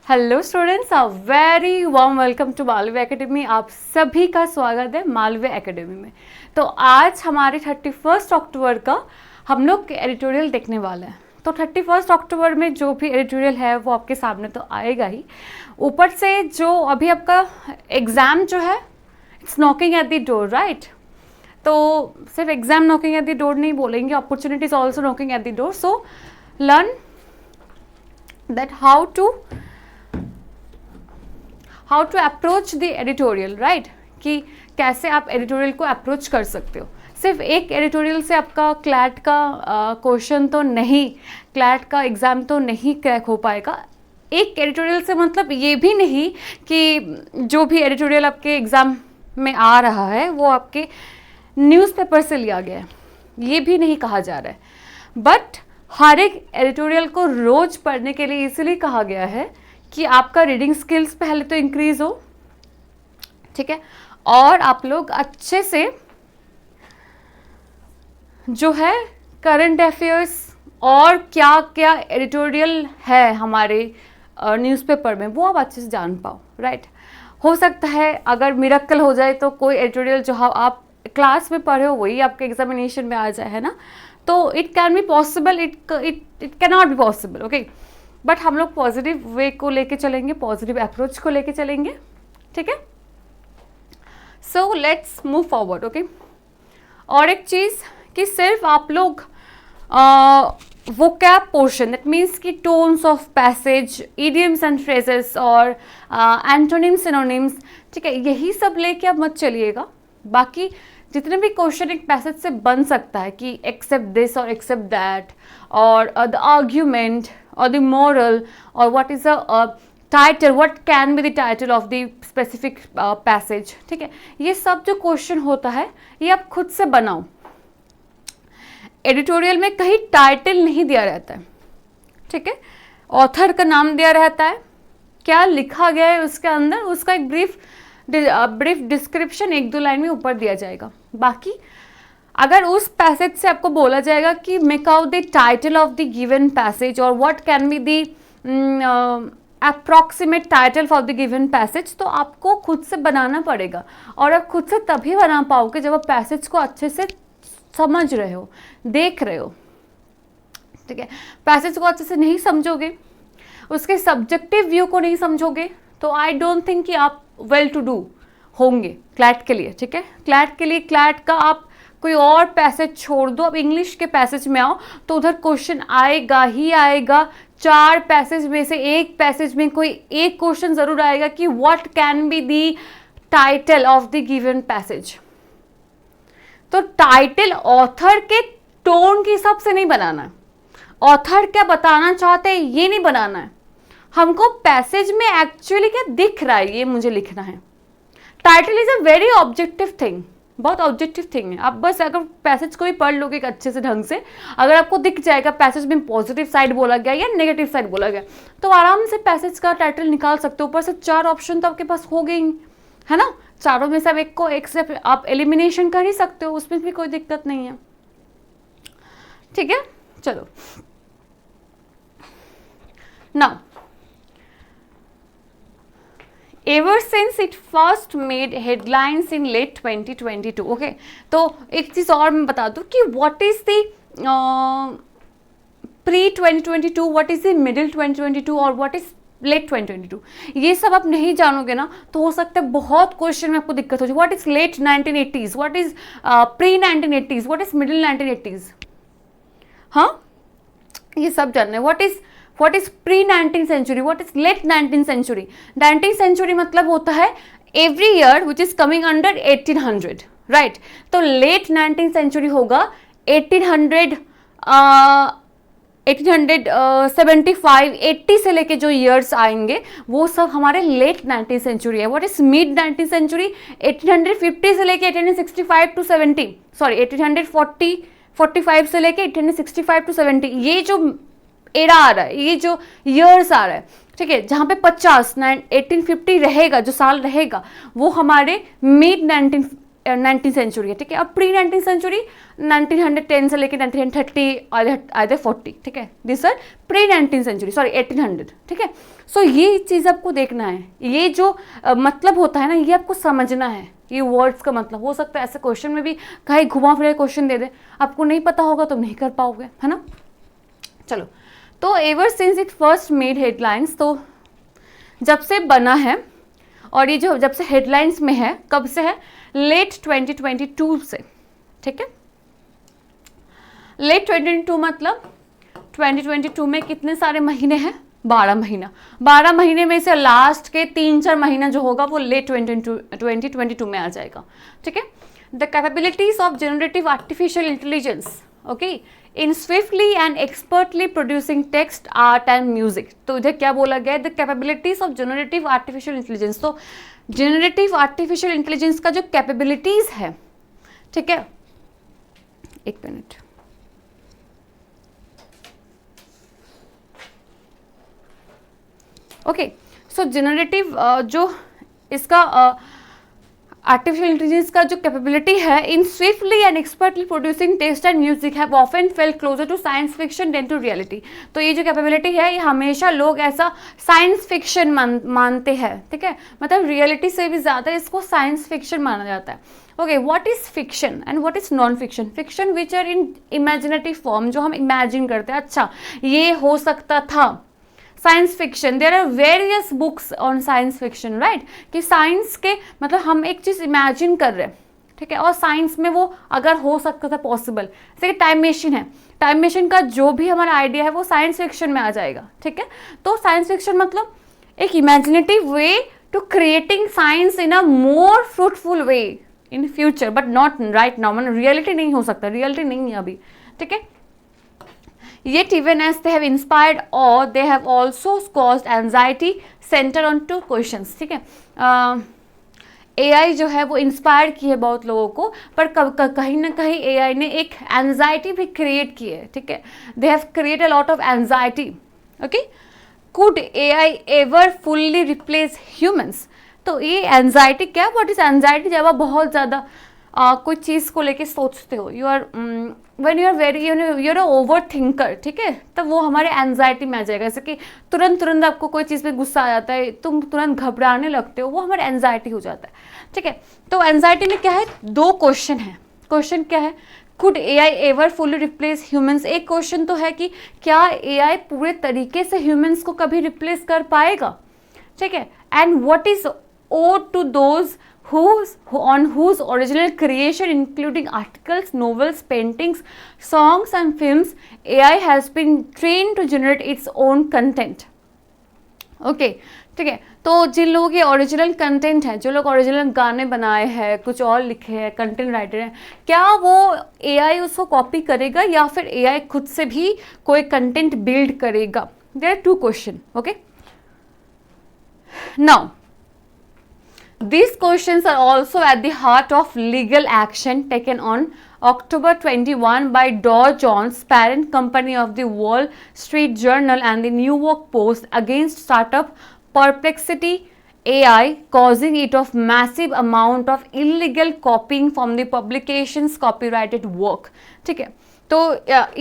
Hello students, a very warm welcome to Malviya Academy. आप सभी का स्वागत है मालवीय एकेडमी में। तो आज हमारे 31 अक्टूबर का हम लोग एडिटोरियल देखने वाले हैं। तो 31 अक्टूबर में जो भी एडिटोरियल है वो आपके सामने तो आएगा ही। ऊपर से जो अभी आपका एग्ज़ाम जो है it's knocking at the door, right. तो सिर्फ exam knocking at the door नहीं बोलेंगे, opportunities also knocking at the door. So learn that how to approach the editorial, right, कि कैसे आप एडिटोरियल को अप्रोच कर सकते हो। सिर्फ एक एडिटोरियल से आपका क्लैट का क्वेश्चन तो नहीं, क्लैट का एग्ज़ाम तो नहीं क्रैक हो पाएगा। एक एडिटोरियल से मतलब ये भी नहीं कि जो भी एडिटोरियल आपके एग्ज़ाम में आ रहा है वो आपके न्यूज़पेपर से लिया गया है, ये भी नहीं कहा जा रहा है। बट हर एक एडिटोरियल को रोज़ पढ़ने के लिए इसलिए कहा गया है कि आपका रीडिंग स्किल्स पहले तो इंक्रीज हो, ठीक है, और आप लोग अच्छे से जो है करंट अफेयर्स और क्या क्या एडिटोरियल है हमारे न्यूज़पेपर में वो आप अच्छे से जान पाओ, राइट। हो सकता है अगर मिरेकल हो जाए तो कोई एडिटोरियल जो आप क्लास में पढ़े हो वही आपके एग्जामिनेशन में आ जाए, है ना। तो it can be possible, it can not be possible, okay. But हम लोग पॉजिटिव वे को लेके चलेंगे, पॉजिटिव अप्रोच को लेके चलेंगे, ठीक है। So let's move forward, okay. और एक चीज़ कि सिर्फ आप लोग वोकैब पोर्शन, दैट मीन्स कि tones of passage, idioms and phrases और एंटोनिम्स सिनोनिम्स, ठीक है, यही सब लेके अब मत चलिएगा। बाकी जितने भी क्वेश्चन एक पैसेज से बन सकता है कि एक्सेप्ट दिस और एक्सेप्ट दैट और the argument or the moral or what is the title, what can be the title of the specific passage, ठीक है, ये सब जो क्वेश्चन होता है ये आप खुद से बनाओ। एडिटोरियल में कहीं टाइटल नहीं दिया रहता है, ठीक है, ऑथर का नाम दिया रहता है, क्या लिखा गया है उसके अंदर उसका एक ब्रीफ डिस्क्रिप्शन 1-2 लाइन में ऊपर दिया जाएगा। बाकी अगर उस पैसेज से आपको बोला जाएगा कि make out the title of the given passage और what can be the approximate title for the given passage, तो आपको खुद से बनाना पड़ेगा। और आप खुद से तभी बना पाओगे जब आप पैसेज को अच्छे से समझ रहे हो, देख रहे हो, ठीक है। पैसेज को अच्छे से नहीं समझोगे, उसके सब्जेक्टिव व्यू को नहीं समझोगे, तो आई डोंट थिंक कि आप वेल टू डू होंगे क्लैट के लिए, ठीक है। क्लैट के लिए, क्लैट का आप कोई और पैसेज छोड़ दो, अब इंग्लिश के पैसेज में आओ तो उधर क्वेश्चन आएगा ही आएगा। 4 पैसेज में से एक पैसेज में कोई एक क्वेश्चन जरूर आएगा कि what can be the title of the given passage. तो टाइटल ऑथर के टोन के हिसाब से नहीं बनाना है, ऑथर क्या बताना चाहते हैं ये नहीं बनाना है, हमको पैसेज में एक्चुअली क्या दिख रहा है ये मुझे लिखना है। Title is a very objective thing, बहुत ऑब्जेक्टिव थिंग है। आप बस अगर पैसेज को भी पढ़ लोगे एक अच्छे से ढंग से, अगर आपको दिख जाएगा पैसेज में पॉजिटिव साइड बोला गया या नेगेटिव साइड बोला गया, तो आराम से पैसेज का टाइटल निकाल सकते हो। ऊपर से 4 ऑप्शन तो आपके पास हो गए ही, है ना। चारों में से आप एक को एक से आप एलिमिनेशन कर ही सकते हो, उसमें भी कोई दिक्कत नहीं है, ठीक है। चलो now, ever since it first made headlines in late 2022, okay, तो एक चीज़ और मैं बता दूँ कि what is the pre-2022, what is the middle 2022 और what is late 2022, ये सब आप नहीं जानोगे ना तो हो सकता है बहुत क्वेश्चन में आपको दिक्कत हो जाए। what is late 1980s, what is pre-1980s, what is middle 1980s, हाँ, ये सब जानना है। what is pre-19th century, what is late 19th century। 19th century मतलब होता है every year which is coming under 1800, right। तो late 19th century होगा 1875, 80 से लेके जो years आएंगे वो सब हमारे late 19th century है। what is mid 19th century, 1850 से लेके 1865 to 70, sorry 1845 से लेके 1865 to 70, ये जो एरा आ रहा है, ये जो ईयर्स आ रहा है, ठीक है, जहाँ पे 1850 रहेगा, जो साल रहेगा वो हमारे मिड 19th 19th सेंचुरी है, ठीक है। अब प्री 19th सेंचुरी 1910 से लेकर 1930 आधे 40, ठीक है। This are pre 19th century, sorry 1800, ठीक है। सो ये चीज़ आपको देखना है, ये जो मतलब होता है ना, ये आपको समझना है, ये वर्ड्स का मतलब। हो सकता है ऐसे क्वेश्चन में भी कहीं घुमा फिरा क्वेश्चन दे दे, आपको नहीं पता होगा तो नहीं कर पाओगे, है ना। चलो, तो ever since it first made headlines, तो जब से बना है, और ये जो जब से हेडलाइंस में है, कब से है, लेट 2022 से, ठीक है। लेट 2022 मतलब 2022 में कितने सारे महीने हैं, 12 महीना। 12 महीने में से लास्ट के 3-4 महीना जो होगा वो लेट 2022 में आ जाएगा, ठीक है। The capabilities of generative artificial intelligence, okay, in swiftly and expertly producing text, art and music. तो इधर क्या बोला गया है, the capabilities of generative artificial intelligence. तो जनरेटिव आर्टिफिशियल इंटेलिजेंस का जो कैपेबिलिटीज है, ठीक है, एक मिनट, ओके। सो जनरेटिव जो इसका आर्टिफिशियल इंटेलिजेंस का जो कैपेबिलिटी है in swiftly and expertly producing text and music have often felt closer to science fiction than to reality. तो ये जो कैपेबिलिटी है, ये हमेशा लोग ऐसा साइंस फिक्शन मानते हैं, ठीक है, मतलब रियलिटी से भी ज़्यादा इसको साइंस फिक्शन माना जाता है। Okay, what is fiction and what is non fiction? Fiction which are in imaginative form, जो हम इमेजिन करते हैं, अच्छा ये हो सकता था। Science fiction, there are various books on science fiction, right, कि साइंस के मतलब हम एक चीज़ इमेजिन कर रहे हैं, ठीक है, और साइंस में वो अगर हो सकता था पॉसिबल। जैसे कि टाइम मशीन है, टाइम मशीन का जो भी हमारा आइडिया है वो साइंस फिक्शन में आ जाएगा, ठीक है। तो साइंस फिक्शन मतलब एक imaginative way to creating science in a more fruitful way in future, but not right now, मतलब रियलिटी नहीं हो सकता, रियलिटी नहीं है अभी, ठीक है। Yet even as they have inspired awe, they have also caused anxiety centered on 2 questions, ठीक है। AI जो है वो इंस्पायर की है बहुत लोगों को, पर कहीं ना कहीं AI ने एक एंजाइटी भी क्रिएट की है, ठीक है। They have create a lot of anxiety, okay. Could AI ever fully replace humans? तो ये एंजाइटी क्या, व्हाट इज एंजाइटी? जब आप बहुत ज़्यादा कोई चीज़ को लेके सोचते हो, you are when you are very you are over thinker, ठीक है, तब वो हमारे एंजाइटी में आ जाएगा। जैसे कि तुरंत आपको कोई चीज़ पे गुस्सा आ जाता है, तुम तुरंत घबराने लगते हो, वो हमारे एंजाइटी हो जाता है, ठीक है। तो एंजाइटी में क्या है, 2 क्वेश्चन है। क्वेश्चन क्या है, could AI ever fully replace humans? एक क्वेश्चन तो है कि क्या AI पूरे तरीके से ह्यूमंस को कभी रिप्लेस कर पाएगा, ठीक है। And what is owed to those on whose original creation, including articles, novels, paintings, songs and films, AI has been trained to generate its own content. Okay, ठीक है। तो जिन लोगों के ओरिजिनल कंटेंट है, जो लोग ओरिजिनल गाने बनाए हैं, कुछ और लिखे हैं, कंटेंट राइटर हैं, क्या वो AI उसको कॉपी करेगा या फिर AI खुद से भी कोई कंटेंट बिल्ड करेगा? There are 2 question, okay. Now these questions are also at the heart of legal action taken on October 21 by Dow Jones, parent company of the Wall Street Journal and the New York Post, against startup Perplexity AI, causing it of massive amount of illegal copying from the publication's copyrighted work, ठीक है। तो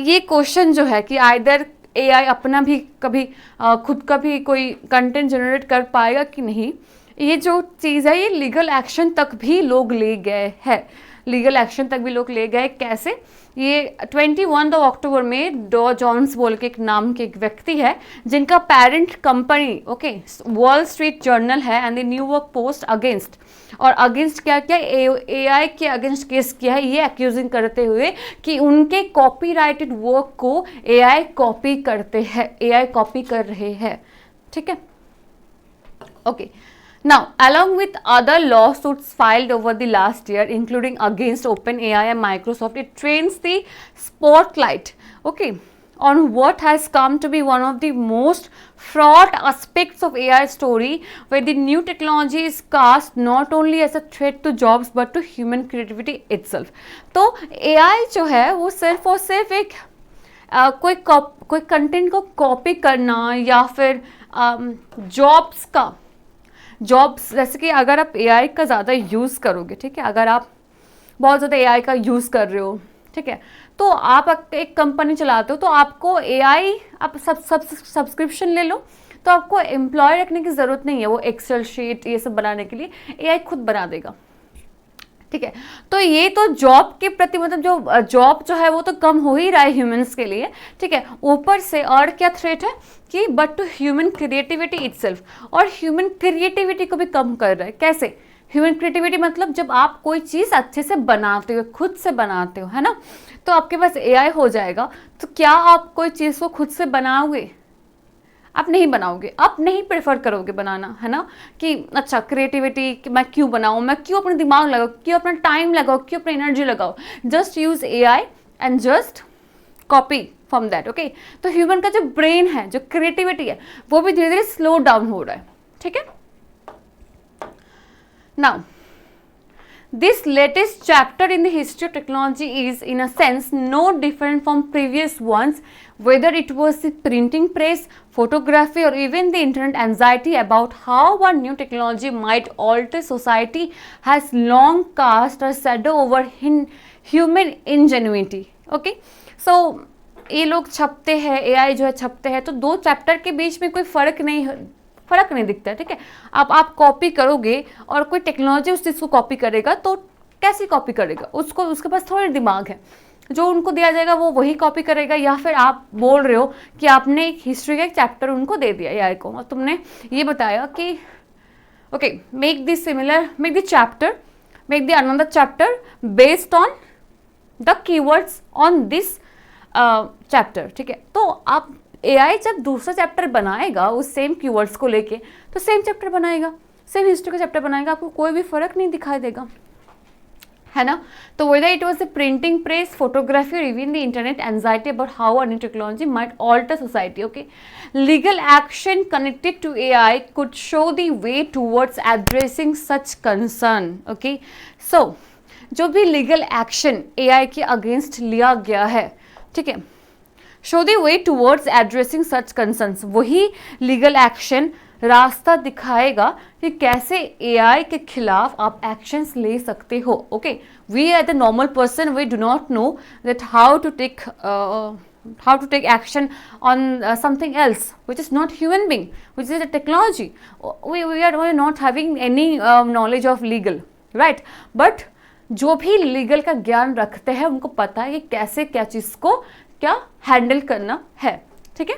ये question जो है कि either AI अपना भी कभी खुद का भी कोई कंटेंट जनरेट कर पाएगा कि नहीं, ये जो चीज़ है ये लीगल एक्शन तक भी लोग ले गए हैं। लीगल एक्शन तक भी लोग ले गए, कैसे? ये 21 अक्टूबर में डॉ जॉन्स बोल के एक नाम के एक व्यक्ति है, जिनका parent company, okay, Wall Street Journal है and the New York Post, against, और अगेंस्ट क्या किया, AI के अगेंस्ट केस किया है, ये एक्यूजिंग करते हुए कि उनके कॉपीराइटेड वर्क को AI कॉपी करते हैं, AI कॉपी कर रहे हैं, ठीक है, okay. Now, along with other lawsuits filed over the last year, including against OpenAI and Microsoft, it trains the spotlight, okay, on what has come to be one of the most fraught aspects of AI story, where the new technology is cast not only as a threat to jobs but to human creativity itself. तो AI जो है वो सिर्फ और सिर्फ एक कोई content को कॉपी करना या फिर जॉब्स जैसे कि अगर आप AI का ज़्यादा यूज़ करोगे, ठीक है, अगर आप बहुत ज़्यादा एआई का यूज़ कर रहे हो, ठीक है, तो आप एक कंपनी चलाते हो तो आपको एआई, आप सब्सक्रिप्शन ले लो, तो आपको एम्प्लॉय रखने की ज़रूरत नहीं है वो एक्सेल शीट ये सब बनाने के लिए, एआई खुद बना देगा, ठीक है। तो ये तो जॉब के प्रति मतलब जो जॉब जो है वो तो कम हो ही रहा है ह्यूमंस के लिए, ठीक है। ऊपर से और क्या थ्रेट है कि but to human creativity itself, और ह्यूमन क्रिएटिविटी को भी कम कर रहा है। कैसे ह्यूमन क्रिएटिविटी? मतलब जब आप कोई चीज़ अच्छे से बनाते हो, खुद से बनाते हो, है ना, तो आपके पास एआई हो जाएगा, तो क्या आप कोई चीज़ को खुद से बनाओगे? आप नहीं बनाओगे, आप नहीं प्रेफर करोगे बनाना, है ना, कि अच्छा क्रिएटिविटी मैं क्यों बनाऊँ, मैं क्यों अपना दिमाग लगाऊँ, क्यों अपना टाइम लगाओ, क्यों अपनी एनर्जी लगाओ, just use AI and just copy from that, okay. तो ह्यूमन का जो ब्रेन है, जो क्रिएटिविटी है, वो भी धीरे धीरे स्लो डाउन हो रहा है, ठीक है। Now this latest chapter in the history of technology is in a sense no different from previous ones, whether it was the printing press, photography or even the internet. Anxiety about how a new technology might alter society has long cast a shadow over human ingenuity, okay. So ये लोग छपते हैं, AI जो है छपते हैं, तो दो chapter के बीच में कोई फर्क नहीं दिखता है, ठीक है। अब आप कॉपी करोगे और कोई टेक्नोलॉजी उस चीज़ को कॉपी करेगा तो कैसे कॉपी करेगा? उसको उसके पास थोड़ी दिमाग है, जो उनको दिया जाएगा वो वही कॉपी करेगा, या फिर आप बोल रहे हो कि आपने एक हिस्ट्री का एक चैप्टर उनको दे दिया एआई को, और तुमने ये बताया कि okay make the another chapter based on the keywords on this chapter, ठीक है। तो आप एआई जब दूसरा चैप्टर बनाएगा उस सेम कीवर्ड्स को लेके, तो सेम चैप्टर बनाएगा, सेम हिस्ट्री का चैप्टर बनाएगा, आपको कोई भी फर्क नहीं दिखाई देगा, है ना। तो whether it was the printing press, photography or even the internet, anxiety about how a new technology might alter society, okay. Legal action connected to AI could show the way towards addressing such concern, okay. So जो भी legal action AI के against लिया गया है, ठीक है, show the way towards addressing such concerns, वही legal action रास्ता दिखाएगा कि कैसे एआई के खिलाफ आप एक्शंस ले सकते हो, okay. We as the normal person we do not know that how to take action on something else which is not human being, which is a technology. We are not having any knowledge of legal, right? But जो भी legal का ज्ञान रखते हैं उनको पता है कि कैसे क्या चीज़ को क्या हैंडल करना है, ठीक है,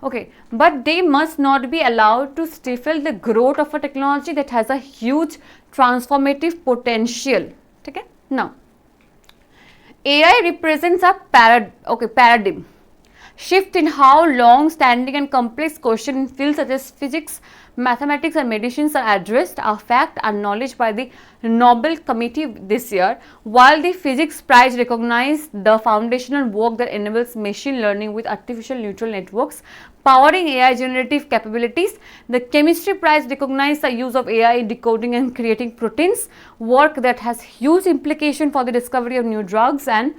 okay. But they must not be allowed to stifle the growth of a technology that has a huge transformative potential, ठीक है। Now AI represents a paradigm shift in how long-standing and complex questions in fields such as physics, mathematics and medicine are addressed, a fact acknowledged by the Nobel Committee this year. While the Physics Prize recognized the foundational work that enables machine learning with artificial neural networks powering AI generative capabilities, the Chemistry Prize recognized the use of AI in decoding and creating proteins, work that has huge implication for the discovery of new drugs and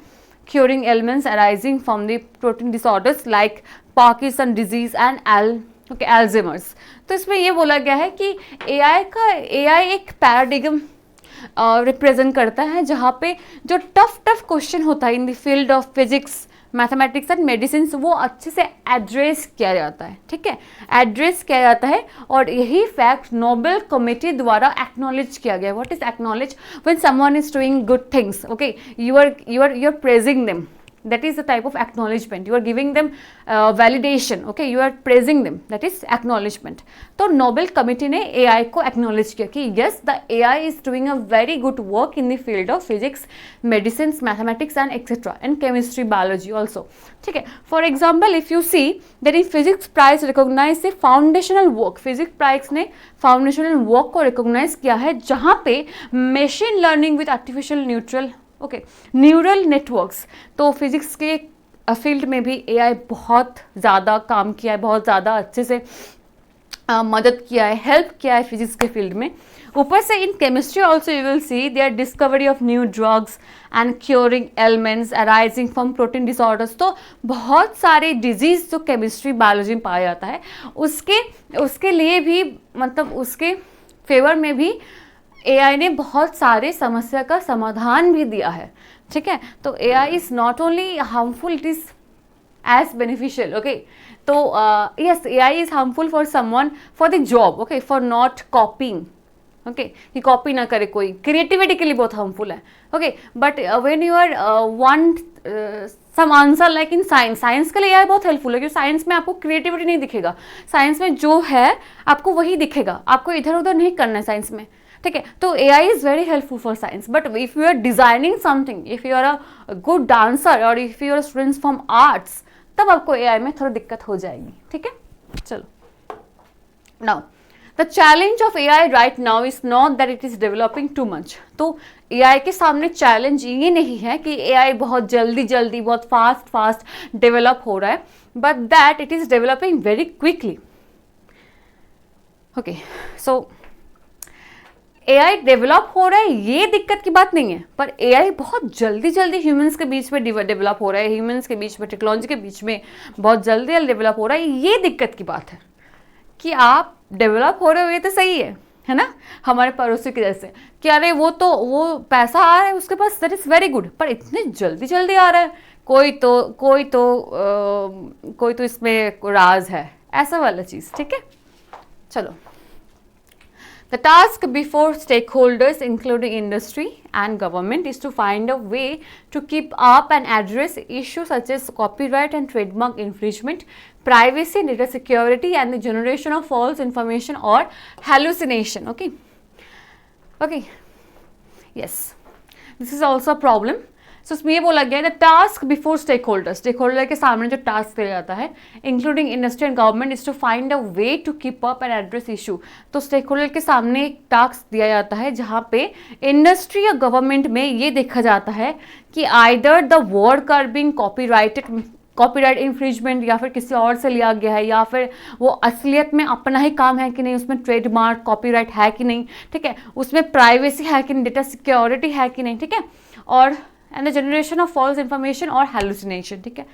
curing ailments arising from the protein disorders like Parkinson disease and Alzheimer's. तो इसमें ये बोला गया है कि AI एक paradigm represent करता है जहाँ पे जो टफ क्वेश्चन होता है in the field of physics, mathematics and medicine, वो अच्छे से एड्रेस किया जाता है, ठीक है, एड्रेस किया जाता है। और यही फैक्ट नोबेल कमेटी द्वारा एक्नॉलेज किया गया। What is acknowledge? When someone is doing good things, okay, you are praising them, that is the type of acknowledgement, you are giving them validation, okay, you are praising them, that is acknowledgement. तो Nobel committee ने AI को acknowledge किया कि yes, the AI is doing a very good work in the field of physics, medicines, mathematics and etc. and chemistry, biology also, ठीक है। For example, if you see that in physics prize recognize the foundational work, physics prize ने foundational work को recognize किया है जहाँ पे machine learning with artificial neural networks, तो physics के फील्ड में भी एआई बहुत ज़्यादा काम किया है, बहुत ज़्यादा अच्छे से मदद किया है, हेल्प किया है फिजिक्स के फील्ड में। ऊपर से in chemistry also you will see there discovery of new drugs and curing elements arising from protein disorders. तो बहुत सारे डिजीज़ जो केमिस्ट्री बायोलॉजी में पाया जाता है उसके लिए भी मतलब उसके फेवर में भी AI ने बहुत सारे समस्या का समाधान भी दिया है, ठीक है। तो AI is not only harmful, it is as beneficial, okay. तो yes, AI is harmful for someone for the job, okay, for not copying, okay, कि कॉपी ना करे कोई, क्रिएटिविटी के लिए बहुत हार्मफुल है, okay. But when you are want some answer like in science, science के लिए AI बहुत हेल्पफुल है, क्योंकि साइंस में आपको क्रिएटिविटी नहीं दिखेगा, साइंस में जो है आपको वही दिखेगा, आपको इधर उधर नहीं करना है साइंस में, ठीक है। तो AI is very helpful for science, but if you are designing something, if you are a good dancer और if you are students from arts, तब आपको AI में थोड़ी दिक्कत हो जाएगी, ठीक है। चलो, now the challenge of AI right now is not that it is developing too much. तो AI के सामने चैलेंज ये नहीं है कि AI बहुत जल्दी जल्दी बहुत फास्ट डेवलप हो रहा है, but that it is developing very quickly, okay. So AI develop हो रहा है, ये दिक्कत की बात नहीं है, पर AI बहुत जल्दी जल्दी ह्यूमंस के बीच में डेवलप हो रहा है, ह्यूमंस के बीच में, टेक्नोलॉजी के बीच में बहुत जल्दी डेवलप हो रहा है, ये दिक्कत की बात है। कि आप डेवलप हो रहे हो ये तो सही है ना, हमारे पड़ोसी की जैसे कि अरे वो पैसा आ रहा है उसके पास, दैट इज वेरी गुड, पर इतने जल्दी जल्दी आ रहा है, कोई तो इसमें राज है, ऐसा वाला चीज, ठीक है। चलो, the task before stakeholders including industry and government is to find a way to keep up and address issues such as copyright and trademark infringement, privacy, data security and the generation of false information or hallucination, okay, yes, this is also a problem. सो उसमें ये बोला गया है the task before stakeholder के सामने जो task दिया जाता है including industry and government is to find a way to keep up and address issue. तो स्टेकहोल्डर के सामने एक टास्क दिया जाता है जहाँ पे इंडस्ट्री या गवर्नमेंट में ये देखा जाता है कि either the work are being copyright infringement या फिर किसी और से लिया गया है, या फिर वो असलियत में अपना ही काम है कि नहीं, उसमें ट्रेडमार्क कॉपीराइट है कि नहीं, ठीक है, उसमें प्राइवेसी है कि नहीं, डेटा सिक्योरिटी है कि नहीं, ठीक है, और and the generation of false information or hallucination, ठीक है।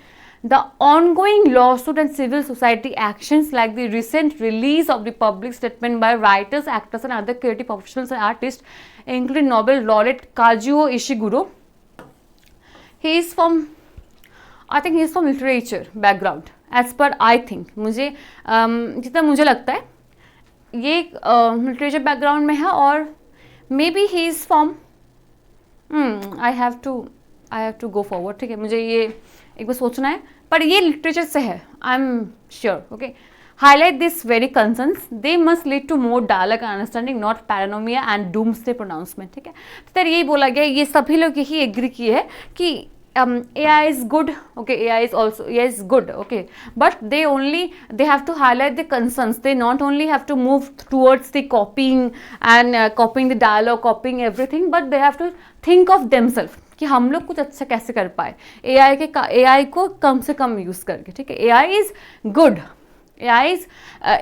The ongoing lawsuit and civil society actions like the recent release of the public statement by writers, actors and other creative professionals and artists, including Nobel laureate Kazuo Ishiguro. He is from, I think he is from literature background, as per I think, मुझे जितना मुझे लगता है ये literature background में है, और maybe he is from I have to go forward, ठीक है, मुझे ये एक बार सोचना है, पर ये लिटरेचर से है, I am sure, okay. Highlight this very concerns, they must lead to more dialogue and understanding, not paranoia and doomsday pronouncement, ठीक है। तो यही बोला गया, ये सभी लोग यही एग्री किए हैं कि AI is good, okay, AI is good, okay, but they have to highlight the concerns. They not only have to move towards the copying and copying the dialogue, copying everything, but they have to think of themselves कि हम लोग कुछ अच्छा कैसे कर पाए AI को कम से कम यूज करके, ठीक है। AI is good, AI is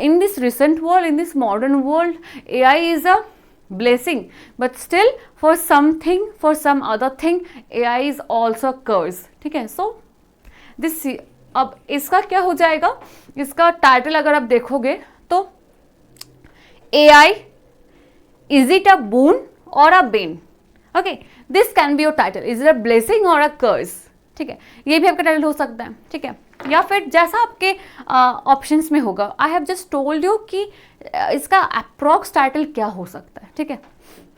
in this recent world, in this modern world, AI is a blessing, but still for some other thing AI is also a curse, ठीक है। So this, अब इसका क्या हो जाएगा, इसका टाइटल अगर आप देखोगे तो AI is it a boon or a bane, okay, this can be your title, is it a blessing or a curse, ठीक है, ये भी आपका टाइटल हो सकता है, ठीक है, या फिर जैसा आपके ऑप्शंस में होगा। I have just told you कि इसका अप्रॉक्स टाइटल क्या हो सकता है, ठीक है।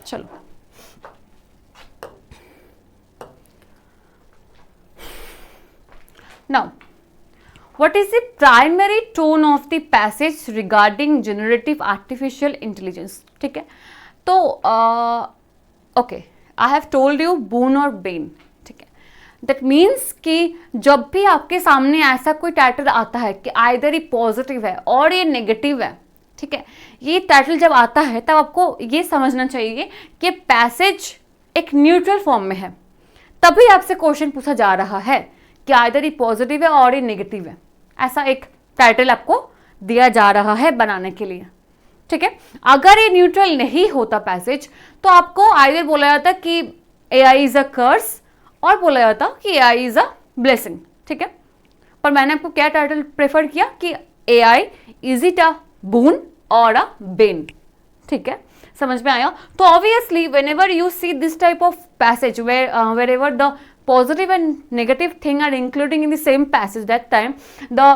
चलो, now what is the primary tone of the passage regarding generative artificial intelligence, ठीक है। तो okay, I have told you boon और बेन, दैट मीन्स कि जब भी आपके सामने ऐसा कोई टाइटल आता है कि आइदर ये पॉजिटिव है और ये नेगेटिव है, ठीक है, ये टाइटल जब आता है तब आपको ये समझना चाहिए कि पैसेज एक न्यूट्रल फॉर्म में है, तभी आपसे क्वेश्चन पूछा जा रहा है कि आइदर ये पॉजिटिव है और ये नेगेटिव है, ऐसा एक टाइटल आपको दिया जा रहा है बनाने के लिए, ठीक है। अगर ये न्यूट्रल नहीं होता पैसेज तो आपको आइदर बोला जाता कि AI इज अ कर्स और बोला जाता कि AI इज अ ब्लेसिंग, ठीक है। पर मैंने आपको क्या टाइटल प्रेफर किया कि AI इज इट अ बून और अ बेन, ठीक है। समझ में आया? तो obviously whenever you see this type of passage wherever the positive and negative thing are including in the same passage, that time the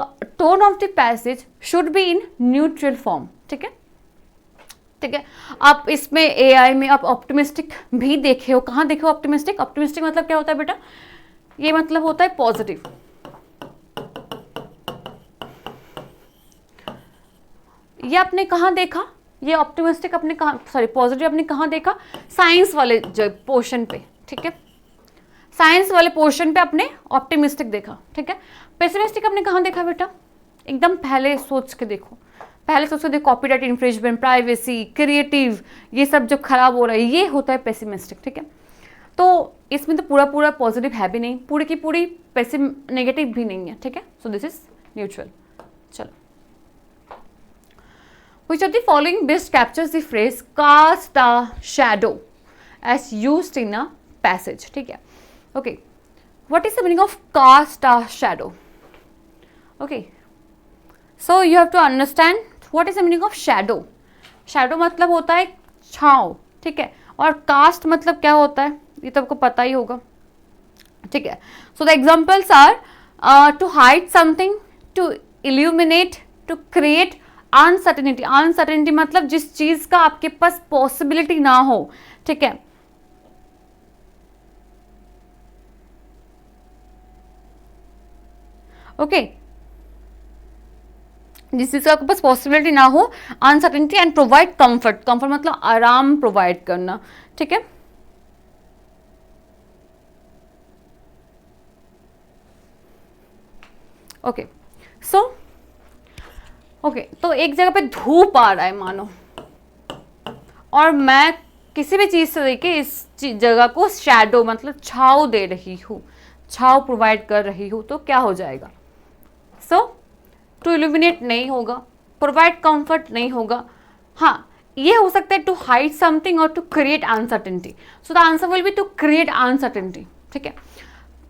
tone of the passage should be in neutral form. ठीक है, ठीक है. आप इसमें AI में आप optimistic भी देखे हो. कहाँ देखे हो ऑप्टिमिस्टिक? ऑप्टिमिस्टिक मतलब क्या होता है बेटा? ये मतलब होता है पॉजिटिव. ये आपने कहाँ देखा? ये ऑप्टिमिस्टिक अपने कहाँ, सॉरी पॉजिटिव अपने कहाँ देखा? साइंस वाले जो पोर्शन पे. ठीक है, साइंस वाले पोर्शन पे अपने ऑप्टिमिस्टिक देखा. ठीक है, पेसिमिस्टिक अपने कहाँ देखा बेटा? एकदम पहले सोच के देखो, पहले सोच के देखो. कॉपीराइट इन्फ्रिंजमेंट, प्राइवेसी, क्रिएटिव, ये सब जो खराब हो रहा है ये होता है पेसिमिस्टिक. ठीक है, तो इसमें तो पूरा पूरा पॉजिटिव है भी नहीं, पूरी की पूरी नेगेटिव भी नहीं है. ठीक है, सो दिस इज न्यूट्रल. चलो, which of the following best captures the phrase cast a shadow as used in a passage? ठीक है, okay, what is the meaning of cast a shadow? Okay, so you have to understand what is the meaning of shadow. shadow मतलब होता है छाँव. ठीक है, और cast मतलब क्या होता है ये तो आपको पता ही होगा. ठीक है, so the examples are to hide something, to illuminate, to create uncertainty. Uncertainty मतलब जिस चीज का आपके पास पॉसिबिलिटी ना हो. ठीक है, ओके, जिस चीज का आपके पास पॉसिबिलिटी ना हो, uncertainty. And provide comfort. Comfort मतलब आराम प्रोवाइड करना. ठीक है, ओके, सो ओके, तो एक जगह पे धूप आ रहा है मानो, और मैं किसी भी चीज़ से देखिए इस जगह को शैडो मतलब छाव दे रही हूँ, छाव प्रोवाइड कर रही हूँ, तो क्या हो जाएगा? सो टू इल्यूमिनेट नहीं होगा, प्रोवाइड कंफर्ट नहीं होगा. हाँ, ये हो सकता है टू हाइड समथिंग और to create uncertainty. So the answer will be to create uncertainty. ठीक है,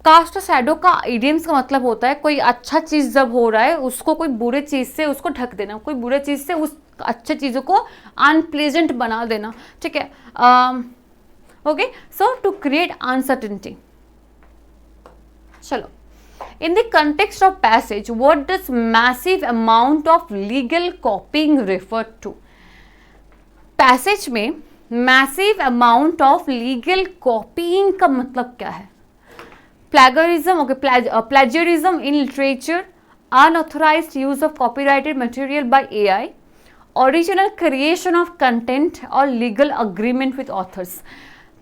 कास्ट शैडो का इडियम्स का मतलब होता है कोई अच्छा चीज़ जब हो रहा है उसको कोई बुरे चीज़ से उसको ढक देना, कोई बुरे चीज़ से उस अच्छे चीज़ों को अनप्लेजेंट बना देना. ठीक है, okay, so to create uncertainty. चलो, in the context of passage what does massive amount of legal copying refer to? Passage में massive amount of legal copying का मतलब क्या है? Plagiarism, okay, plagiarism in literature, unauthorized use of copyrighted material by AI, original creation of content or legal agreement with authors.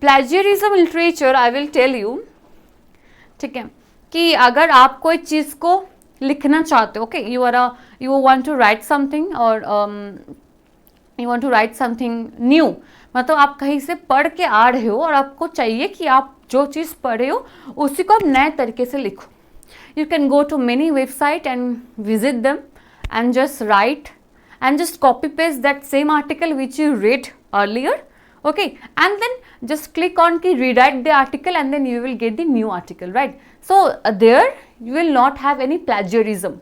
Plagiarism in literature, I will tell you, ठीक है, कि अगर आप कोई चीज़ को लिखना चाहते हो, okay, you want to write something or you want to write something new, मतलब आप कहीं से पढ़ के आ रहे हो और आपको चाहिए कि आप जो चीज़ पढ़े हो उसी को आप नए तरीके से लिखो. You can go to many website and visit them and just write and just copy paste that same article which you read earlier, okay, and then just click on ki rewrite the article and then you will get the new article, right? So there you will not have any plagiarism.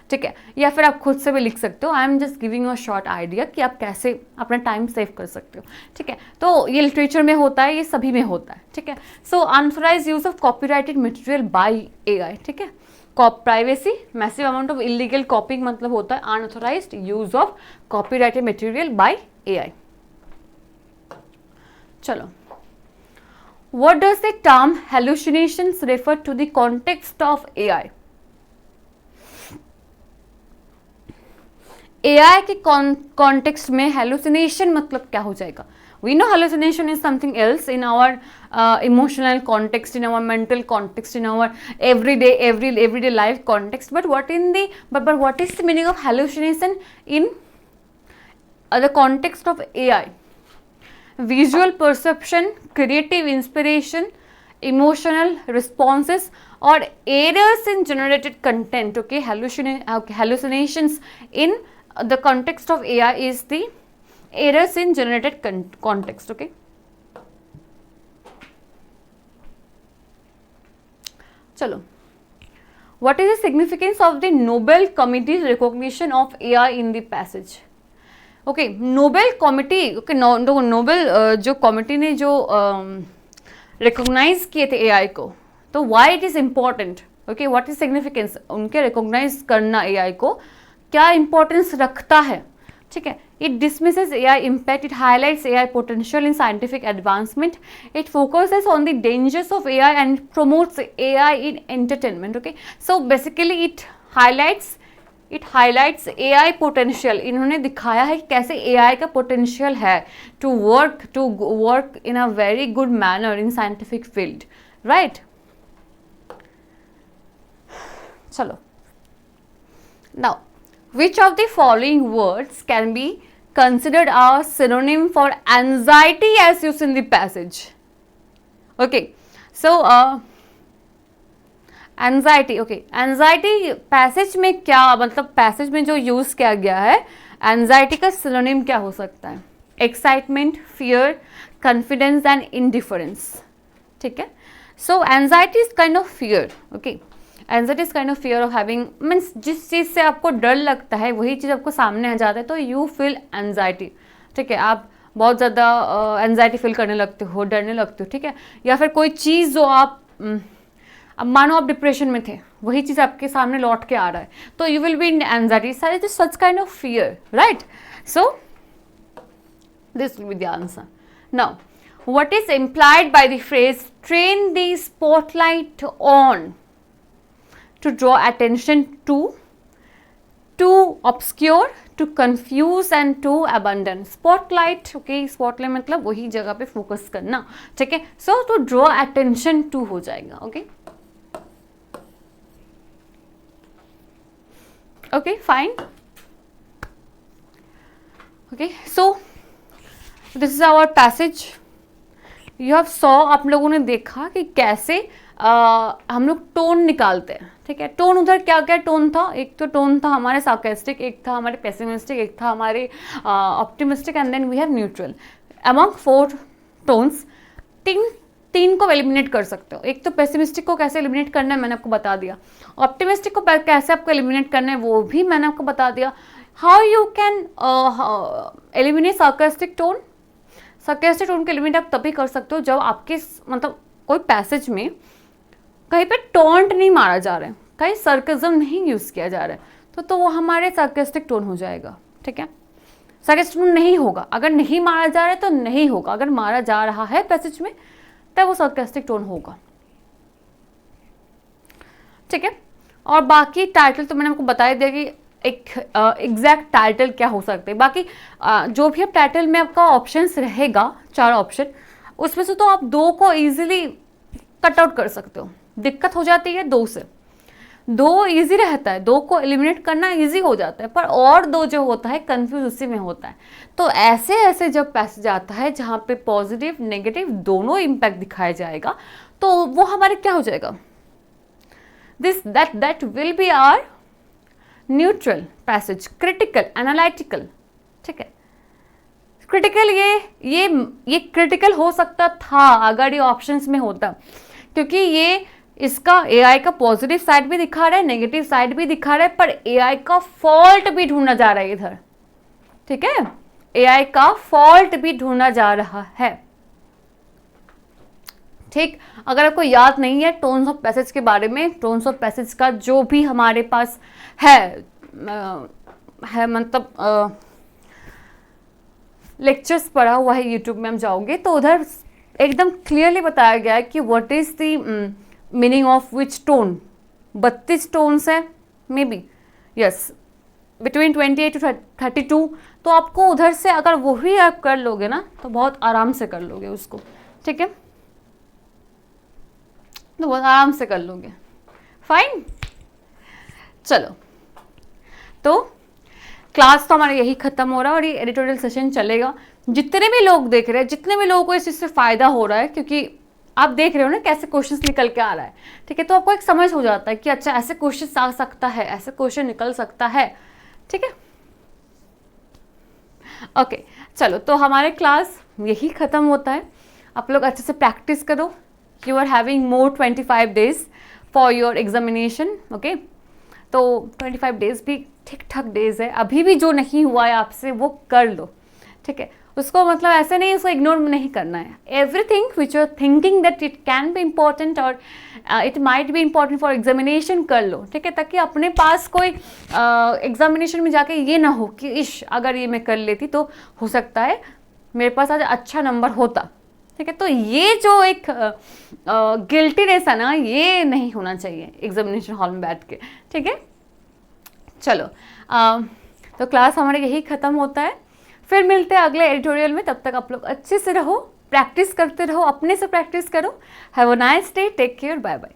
ठीक है, या फिर आप खुद से भी लिख सकते हो. I am just giving a short idea कि आप कैसे अपना टाइम सेव कर सकते हो. ठीक है, तो ये लिटरेचर में होता है, ये सभी में होता है. ठीक है, so unauthorised use of copyrighted material by AI. ठीक है, privacy, massive amount of illegal copying मतलब होता है unauthorised use of copyrighted material by AI. चलो, what does the term hallucinations refer to the context of AI? AI के context में hallucination मतलब क्या हो जाएगा? We know hallucination is something else in our emotional context, in our mental context, in our everyday life context. But what is the meaning of hallucination in the context of AI? Visual perception, creative inspiration, emotional responses, or errors in generated content. Okay, hallucinations in the context of AI is the errors in generated context. Okay, chalo, what is the significance of the Nobel Committee's recognition of AI in the passage? Okay, Nobel committee, okay, Nobel जो committee ने जो recognise किए थे AI को, तो why it is important, okay, what is significance, उनके recognise करना AI को क्या इंपॉर्टेंस रखता है, ठीक है. It dismisses AI impact, it highlights AI potential in scientific advancement, it focuses on the dangers of AI and promotes AI in entertainment. Okay, so basically it highlights AI potential. इन्होंने दिखाया है कि कैसे AI का potential है to work in a very good manner in scientific field, right. चलो, now which of the following words can be considered a synonym for anxiety as used in the passage? Okay, so anxiety, okay, anxiety passage में क्या मतलब, passage में जो use किया गया है anxiety का synonym क्या हो सकता है? excitement, fear, confidence and indifference. ठीक है, so anxiety is kind of fear. okay, anxiety is kind of fear of having, means जिस चीज़ से आपको डर लगता है वही चीज़ आपको सामने आ जाता है तो यू फील एंजाइटी. ठीक है, आप बहुत ज़्यादा एंजाइटी फील करने लगते हो, डरने लगते हो. ठीक है, या फिर कोई चीज़ जो आप अब मानो आप डिप्रेशन में थे, वही चीज़ आपके सामने लौट के आ रहा है तो you will be in anxiety. सारे such kind of fear, right. So this will be the answer. Now what is implied by the phrase train the spotlight on? To draw attention to obscure, to confuse and to abandon. Spotlight, okay, spotlight मतलब वही जगह पे focus करना. ठीक है, so to draw attention to हो जाएगा. okay, okay, fine. okay, so this is our passage. you have saw, आप लोगों ने देखा कि कैसे हम लोग टोन निकालते हैं. ठीक है, टोन उधर क्या क्या टोन था, एक तो टोन था हमारे सार्कास्टिक, एक था हमारे पेसिमिस्टिक, एक था हमारे optimistic and then we have neutral. Among 4 tones तीन को एलिमिनेट कर सकते हो. एक तो पेसिमिस्टिक को कैसे एलिमिनेट करना है मैंने आपको बता दिया, ऑप्टिमिस्टिक को कैसे आपको एलिमिनेट करना है वो भी मैंने आपको बता दिया. How you can eliminate sarcastic tone. Sarcastic tone को एलिमिनेट आप तभी कर सकते हो जब आपके मतलब कोई पैसेज में कहीं पे टॉन्ट नहीं मारा जा रहा है, कहीं सर्कज़म नहीं यूज़ किया जा रहा है तो वो हमारे सार्कास्टिक टोन हो जाएगा. ठीक है, सार्कास्टिक टोन नहीं होगा, अगर नहीं मारा जा रहा है तो नहीं होगा, अगर मारा जा रहा है पैसेज में तब वो सार्कास्टिक टोन होगा. ठीक है, और बाकी टाइटल तो मैंने आपको बता दिया कि एक एग्जैक्ट टाइटल क्या हो सकते हैं. बाकी जो भी अब टाइटल में आपका ऑप्शंस रहेगा, 4 ऑप्शन, उसमें से तो आप 2 को ईजिली कट आउट कर सकते हो. दिक्कत हो जाती है 2 से, 2 इजी रहता है, 2 को एलिमिनेट करना इजी हो जाता है, पर और 2 जो होता है कंफ्यूज उसी में होता है. तो ऐसे जब पैसेज आता है जहाँ पे पॉजिटिव नेगेटिव दोनों इम्पैक्ट दिखाया जाएगा तो वो हमारे क्या हो जाएगा, that will be our neutral passage, critical, analytical. ठीक है, क्रिटिकल ये क्रिटिकल हो सकता था अगर ये ऑप्शंस में होता, क्योंकि ये इसका एआई का पॉजिटिव साइड भी दिखा रहा है, नेगेटिव साइड भी दिखा रहा है, पर एआई का फॉल्ट भी ढूंढना जा रहा है इधर. ठीक है, एआई का फॉल्ट भी ढूंढना जा रहा है. ठीक, अगर आपको याद नहीं है टोन्स ऑफ पैसेज के बारे में, टोन्स ऑफ पैसेज का जो भी हमारे पास है मतलब लेक्चर्स पढ़ा हुआ है यूट्यूब में, हम जाओगे तो उधर एकदम क्लियरली बताया गया है कि what is the meaning of which tone. 32 tones है may be, yes, between 28 to 32. तो आपको उधर से अगर वही आप कर लोगे ना तो बहुत आराम से कर लोगे उसको. ठीक है, तो बहुत आराम से कर लोगे. फाइन, चलो, तो क्लास तो हमारा यही खत्म हो रहा है और ये एडिटोरियल सेशन चलेगा. जितने भी लोग देख रहे हैं, जितने भी लोगों को इस चीज़ से फ़ायदा हो रहा है, क्योंकि आप देख रहे हो ना कैसे क्वेश्चंस निकल के आ रहा है. ठीक है, तो आपको एक समझ हो जाता है कि अच्छा ऐसे क्वेश्चन आ सकता है, ऐसे क्वेश्चन निकल सकता है. ठीक है, ओके, चलो, तो हमारे क्लास यही ख़त्म होता है. आप लोग अच्छे से प्रैक्टिस करो. You are having more 25 days for your examination. Okay, तो 25 days भी ठीक ठाक डेज है, अभी भी जो नहीं हुआ है आपसे वो कर लो, ठीक है। उसको मतलब ऐसे नहीं, उसको इग्नोर नहीं करना है। Everything which you are thinking that it can be important और it might be important for examination कर लो, ठीक है, ताकि अपने पास कोई एग्जामिनेशन में जाके ये ना हो कि इश अगर ये मैं कर लेती तो हो सकता है मेरे पास आज अच्छा नंबर होता, ठीक है। तो ये जो एक गिल्टीनेस है ना, ये नहीं होना चाहिए एग्जामिनेशन हॉल में बैठ के, ठीक है। चलो तो क्लास हमारे यही ख़त्म होता है, फिर मिलते हैं अगले एडिटोरियल में। तब तक आप लोग अच्छे से रहो, प्रैक्टिस करते रहो, अपने से प्रैक्टिस करो। Have a nice day, take care, bye bye.